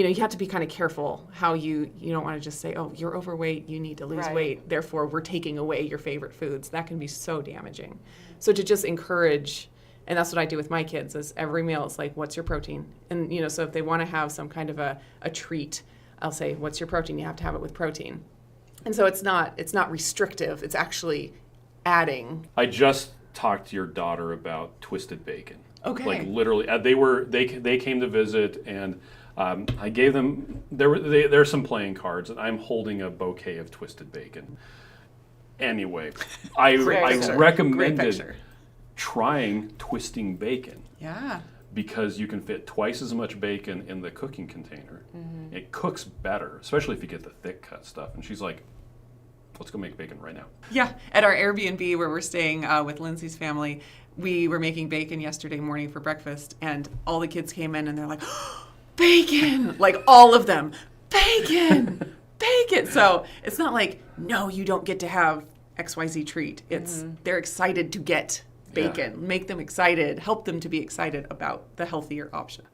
you have to be kind of careful how you don't want to just say, oh, you're overweight, you need to lose weight, therefore we're taking away your favorite foods. That can be so damaging. So to just encourage, and that's what I do with my kids, is every meal it's like, what's your protein? And, so if they want to have some kind of a treat, I'll say, what's your protein? You have to have it with protein. And so it's not restrictive, it's actually adding. I just talked to your daughter about twisted bacon. Okay. Like literally, they came to visit, and I gave them there's some playing cards, and I'm holding a bouquet of twisted bacon. Anyway, I recommended trying twisting bacon. Yeah. Because you can fit twice as much bacon in the cooking container. Mm-hmm. It cooks better, especially if you get the thick cut stuff. And she's like, let's go make bacon right now. Yeah. At our Airbnb where we're staying with Lindsay's family, we were making bacon yesterday morning for breakfast, and all the kids came in and they're like, oh, bacon! Like all of them, bacon! Bacon! So it's not like, no, you don't get to have XYZ treat. It's they're excited to get bacon. Yeah. Make them excited, help them to be excited about the healthier option.